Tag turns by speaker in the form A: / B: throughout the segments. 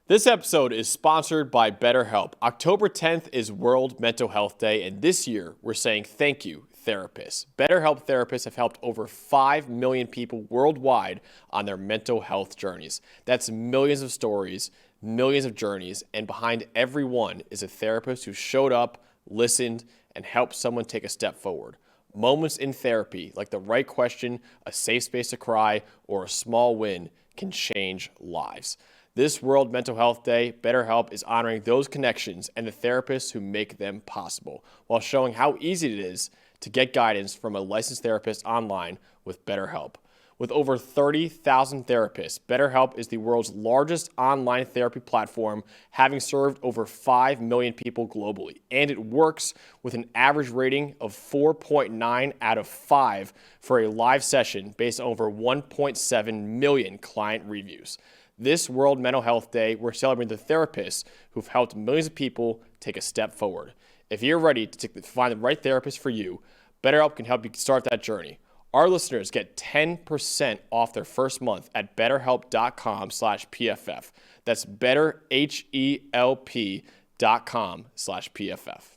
A: This episode is sponsored by BetterHelp. October 10th is World Mental Health Day, and this year we're saying thank you, therapists. BetterHelp therapists have helped over 5 million people worldwide on their mental health journeys. That's millions of stories, millions of journeys, and behind every one is a therapist who showed up, listened, and helped someone take a step forward. Moments in therapy, like the right question, a safe space to cry, or a small win, can change lives. This World Mental Health Day, BetterHelp is honoring those connections and the therapists who make them possible, while showing how easy it is to get guidance from a licensed therapist online with BetterHelp. With over 30,000 therapists, BetterHelp is the world's largest online therapy platform, having served over 5 million people globally. And it works with an average rating of 4.9 out of 5 for a live session based on over 1.7 million client reviews. This World Mental Health Day, we're celebrating the therapists who've helped millions of people take a step forward. If you're ready to find the right therapist for you, BetterHelp can help you start that journey. Our listeners get 10% off their first month at betterhelp.com/PFF. That's betterhelp.com/PFF.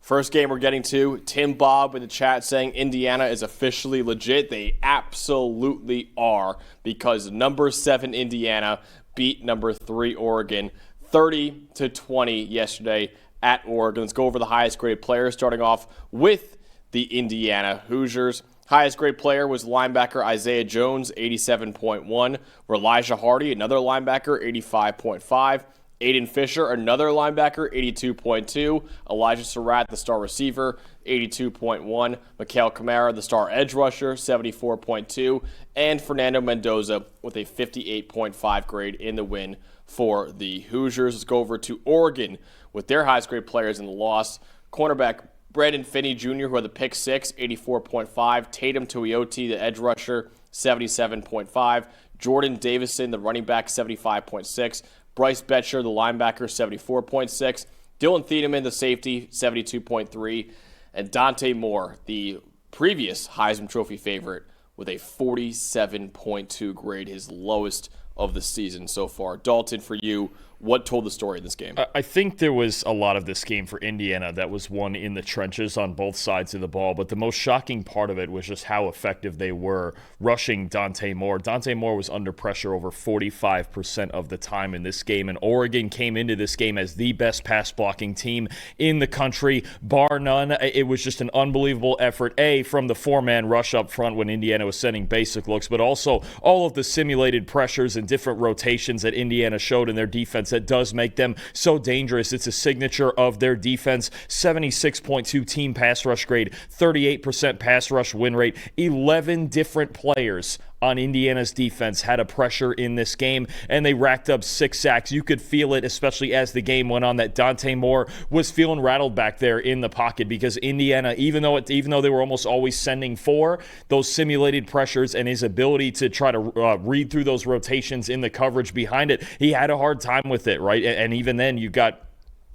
A: First game we're getting to, Tim Bob in the chat saying Indiana is officially legit. They absolutely are, because number 7 Indiana beat number 3 Oregon 30-20 yesterday at Oregon. Let's go over the highest graded players, starting off with the Indiana Hoosiers. Highest grade player was linebacker Isaiah Jones, 87.1. Elijah Hardy, another linebacker, 85.5. Aiden Fisher, another linebacker, 82.2. Elijah Surratt, the star receiver, 82.1. Mikael Kamara, the star edge rusher, 74.2. And Fernando Mendoza with a 58.5 grade in the win for the Hoosiers. Let's go over to Oregon with their highest grade players in the loss. Cornerback Brandon Finney Jr., who had the pick 6, 84.5. Tatum Tuioti, the edge rusher, 77.5. Jordan Davison, the running back, 75.6. Bryce Betcher, the linebacker, 74.6. Dylan Thiedemann, the safety, 72.3. And Dante Moore, the previous Heisman Trophy favorite, with a 47.2 grade, his lowest of the season so far. Dalton, for you, what told the story in this game?
B: I think there was a lot of this game for Indiana that was won in the trenches on both sides of the ball, but the most shocking part of it was just how effective they were rushing Dante Moore. Dante Moore was under pressure over 45% of the time in this game, and Oregon came into this game as the best pass-blocking team in the country, bar none. It was just an unbelievable effort, from the four-man rush up front when Indiana was sending basic looks, but also all of the simulated pressures and different rotations that Indiana showed in their defense that does make them so dangerous. It's a signature of their defense. 76.2 team pass rush grade, 38% pass rush win rate. 11 different players on Indiana's defense had a pressure in this game, and they racked up 6 sacks. You could feel it, especially as the game went on, that Dante Moore was feeling rattled back there in the pocket, because Indiana, even though they were almost always sending 4, those simulated pressures and his ability to try to read through those rotations in the coverage behind it, he had a hard time with it, right? And even then, you got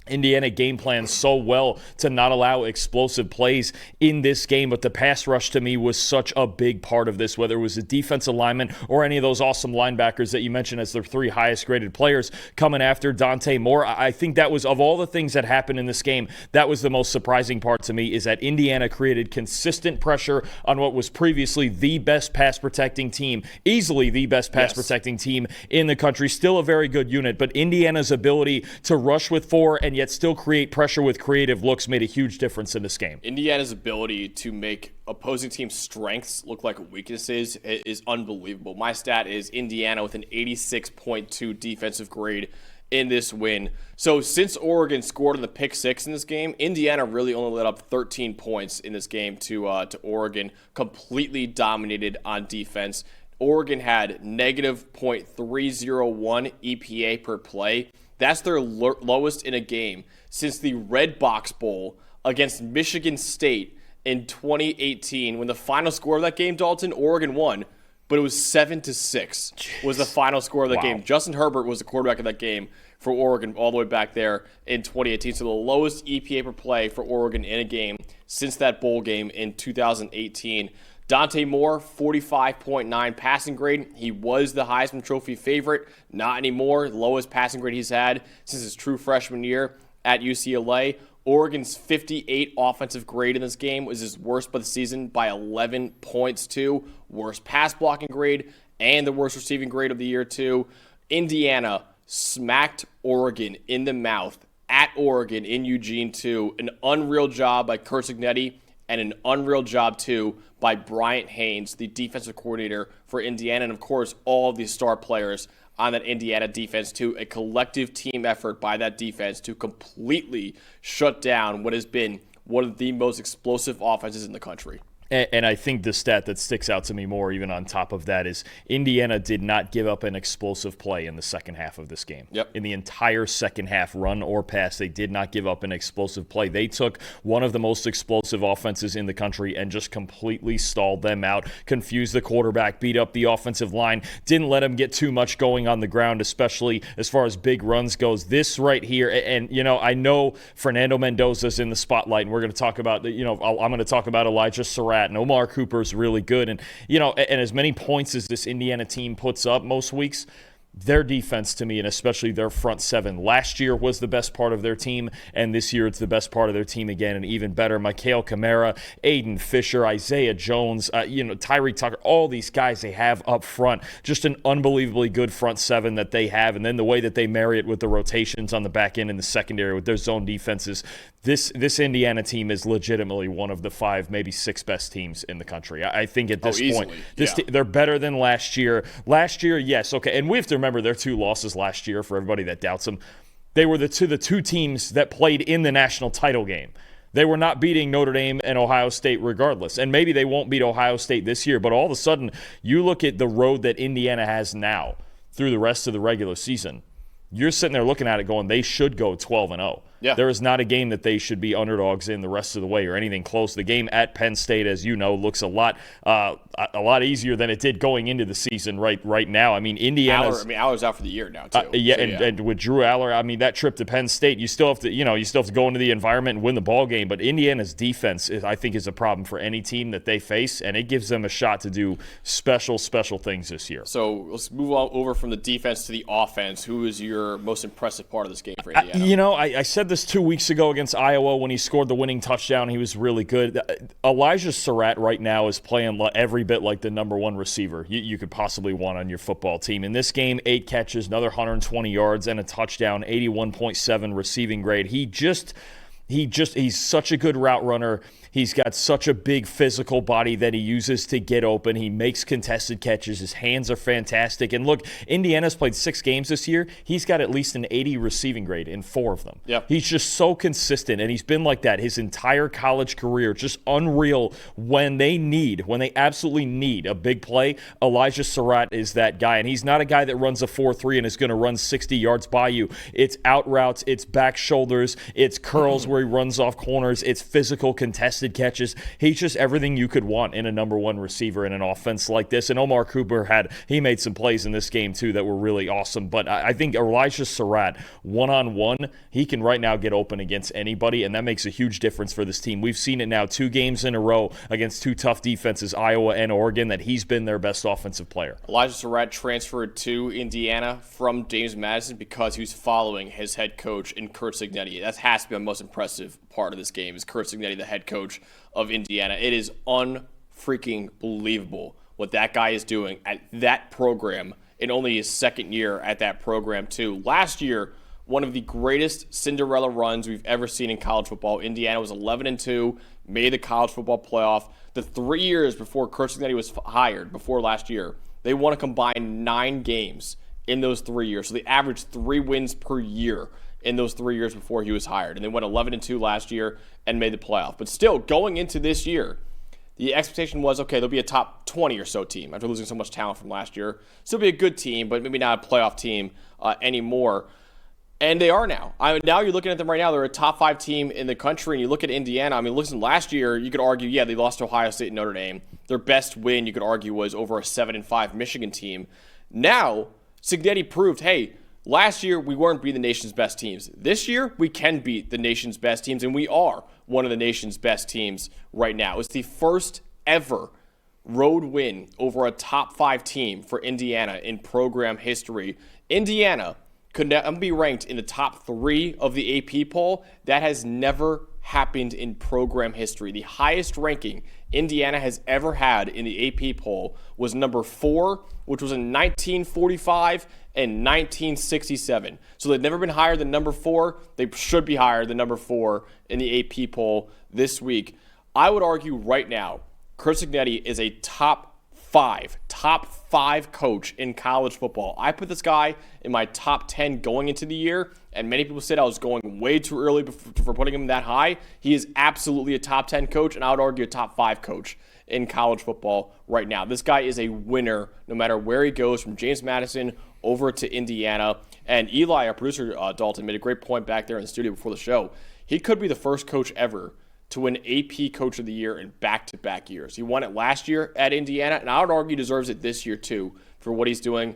B: Indiana game planned so well to not allow explosive plays in this game, but the pass rush to me was such a big part of this, whether it was the defensive lineman or any of those awesome linebackers that you mentioned as their 3 highest graded players coming after Dante Moore. I think that was, of all the things that happened in this game, that was the most surprising part to me, is that Indiana created consistent pressure on what was previously the best pass protecting team, easily the best pass protecting team in the country. Still a very good unit, but Indiana's ability to rush with 4 and yet still create pressure with creative looks made a huge difference in this game.
A: Indiana's ability to make opposing teams' strengths look like weaknesses is unbelievable. My stat is Indiana with an 86.2 defensive grade in this win. So since Oregon scored on the pick 6 in this game, Indiana really only let up 13 points in this game to Oregon, completely dominated on defense. Oregon had negative .301 EPA per play. That's their lowest in a game since the Red Box Bowl against Michigan State in 2018, when the final score of that game, Dalton, Oregon won, but it was 7-6 was the final score of that game. Justin Herbert was the quarterback of that game for Oregon all the way back there in 2018. So the lowest EPA per play for Oregon in a game since that bowl game in 2018. Dante Moore, 45.9 passing grade. He was the Heisman Trophy favorite. Not anymore. Lowest passing grade he's had since his true freshman year at UCLA. Oregon's 58 offensive grade in this game was his worst of the season by 11 points too. Worst pass blocking grade and the worst receiving grade of the year too. Indiana smacked Oregon in the mouth at Oregon in Eugene too. An unreal job by Curt Cignetti and an unreal job too by Bryant Haynes, the defensive coordinator for Indiana, and of course all of these star players on that Indiana defense too. A collective team effort by that defense to completely shut down what has been one of the most explosive offenses in the country.
B: And I think the stat that sticks out to me more, even on top of that, is Indiana did not give up an explosive play in the second half of this game.
A: Yep.
B: In the entire second half, run or pass, they did not give up an explosive play. They took one of the most explosive offenses in the country and just completely stalled them out, confused the quarterback, beat up the offensive line, didn't let them get too much going on the ground, especially as far as big runs goes. This right here, and I know Fernando Mendoza's in the spotlight, and we're going to talk about, I'm going to talk about Elijah Surratt. And Omar Cooper's really good. And, and as many points as this Indiana team puts up most weeks, their defense to me, and especially their front seven, last year was the best part of their team, and this year it's the best part of their team again, and even better. Mikhail Kamara, Aiden Fisher, Isaiah Jones, Tyree Tucker, all these guys they have up front. Just an unbelievably good front seven that they have, and then the way that they marry it with the rotations on the back end in the secondary with their zone defenses. This Indiana team is legitimately one of the 5, maybe 6 best teams in the country. I think at this point, they're better than last year. Last year, yes, okay, and we have to remember their 2 losses last year for everybody that doubts them. They were the two teams that played in the national title game. They were not beating Notre Dame and Ohio State regardless. And maybe they won't beat Ohio State this year, but all of a sudden, you look at the road that Indiana has now through the rest of the regular season. You're sitting there looking at it going, they should go 12-0.
A: Yeah.
B: There is not a game that they should be underdogs in the rest of the way or anything close. The game at Penn State, as you know, looks a lot easier than it did going into the season right now. I mean, Indiana's
A: Aller's out for the year now too.
B: And with Drew Aller, I mean, that trip to Penn State, you still have to go into the environment and win the ball game. But Indiana's defense, I think, is a problem for any team that they face, and it gives them a shot to do special things this year.
A: So let's move on over from the defense to the offense. Who is your most impressive part of this game for Indiana?
B: I said this 2 weeks ago against Iowa when he scored the winning touchdown. He was really good. Elijah Surratt right now is playing every bit like the number 1 receiver you could possibly want on your football team. In this game, 8 catches, another 120 yards, and a touchdown, 81.7 receiving grade. He's such a good route runner. He's got such a big physical body that he uses to get open. He makes contested catches. His hands are fantastic. And look, Indiana's played 6 games this year. He's got at least an 80 receiving grade in 4 of them.
A: Yep.
B: He's just so consistent, and he's been like that his entire college career. Just unreal. When they absolutely need a big play, Elijah Surratt is that guy. And he's not a guy that runs a 4.3 and is going to run 60 yards by you. It's out routes. It's back shoulders. It's curls where he runs off corners. It's physical contested catches. He's just everything you could want in a number 1 receiver in an offense like this. And Omar Cooper made some plays in this game too that were really awesome. But I think Elijah Surratt, one-on-one, he can right now get open against anybody, and that makes a huge difference for this team. We've seen it now 2 games in a row against 2 tough defenses, Iowa and Oregon, that he's been their best offensive player.
A: Elijah Surratt transferred to Indiana from James Madison because he was following his head coach in Curt Cignetti. That has to be the most impressive part of this game, is Curt Cignetti, the head coach of Indiana. It is unfreaking believable what that guy is doing at that program in only his second year at that program too. Last year, one of the greatest Cinderella runs we've ever seen in college football. Indiana was 11-2, made the college football playoff. The 3 years before Curt Cignetti was hired, before last year, they won a combined 9 games in those 3 years. So they averaged 3 wins per year in those 3 years before he was hired. And they went 11-2 last year and made the playoff. But still, going into this year, the expectation was, okay, they'll be a top 20 or so team after losing so much talent from last year. Still be a good team, but maybe not a playoff team anymore. And they are now. Now you're looking at them right now. They're a top 5 team in the country. And you look at Indiana. I mean, listen, last year you could argue, yeah, they lost to Ohio State and Notre Dame. Their best win, you could argue, was over a 7-5 Michigan team. Now, Cignetti proved, hey, last year we weren't beating the nation's best teams. This year we can beat the nation's best teams, and we are one of the nation's best teams right now. It's the first ever road win over a top 5 team for Indiana in program history. Indiana could be ranked in the top 3 of the AP poll. That has never happened in program history. The highest ranking Indiana has ever had in the AP poll was number 4, which was in 1945 and 1967. So they've never been higher than number 4. They should be higher than number 4 in the AP poll this week. I would argue right now, Curt Cignetti is a top five coach in college football. I put this guy in my top 10 going into the year, and many people said I was going way too early for putting him that high. He is absolutely a top 10 coach, and I would argue a top 5 coach in college football right now. This guy is a winner no matter where he goes, from James Madison over to Indiana. And Eli, our producer, Dalton, made a great point back there in the studio before the show. He could be the first coach ever to win AP Coach of the Year in back-to-back years. He won it last year at Indiana, and I would argue deserves it this year too for what he's doing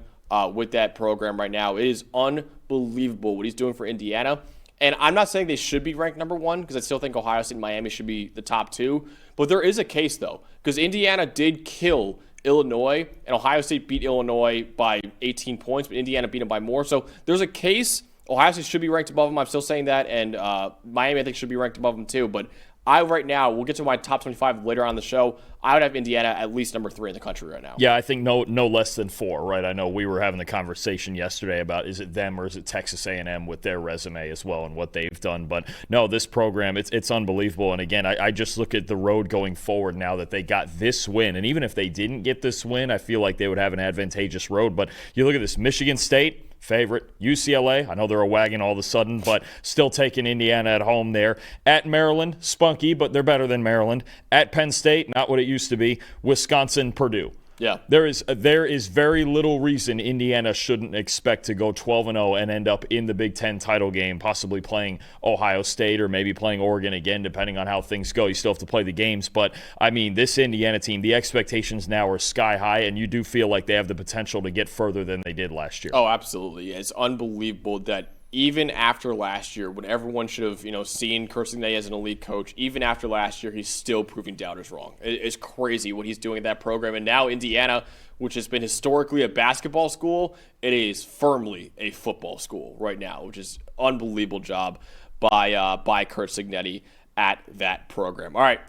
A: with that program right now. It is unbelievable what he's doing for Indiana. And I'm not saying they should be ranked number 1, because I still think Ohio State and Miami should be the top 2. But there is a case, though, because Indiana did kill Illinois, and Ohio State beat Illinois by 18 points, but Indiana beat them by more. So there's a case. Ohio State should be ranked above them. I'm still saying that. And Miami, I think, should be ranked above them too. But right now, we'll get to my top 25 later on the show. I would have Indiana at least number 3 in the country right now.
B: Yeah, I think no less than 4, right? I know we were having the conversation yesterday about is it them or is it Texas A&M with their resume as well and what they've done. But no, this program, it's unbelievable. And again, I just look at the road going forward now that they got this win. And even if they didn't get this win, I feel like they would have an advantageous road. But you look at this, Michigan State, favorite. UCLA, I know they're a wagon all of a sudden, but still taking Indiana at home there. At Maryland, spunky, but they're better than Maryland. At Penn State, not what it used to be. Wisconsin, Purdue.
A: Yeah.
B: There is very little reason Indiana shouldn't expect to go 12-0 and end up in the Big Ten title game, possibly playing Ohio State or maybe playing Oregon again, depending on how things go. You still have to play the games. But, I mean, this Indiana team, the expectations now are sky high, and you do feel like they have the potential to get further than they did last year.
A: Oh, absolutely. It's unbelievable that even after last year, when everyone should have, seen Curt Cignetti as an elite coach, even after last year, he's still proving doubters wrong. It's crazy what he's doing at that program. And now Indiana, which has been historically a basketball school, it is firmly a football school right now, which is unbelievable job by Curt Cignetti at that program. All right.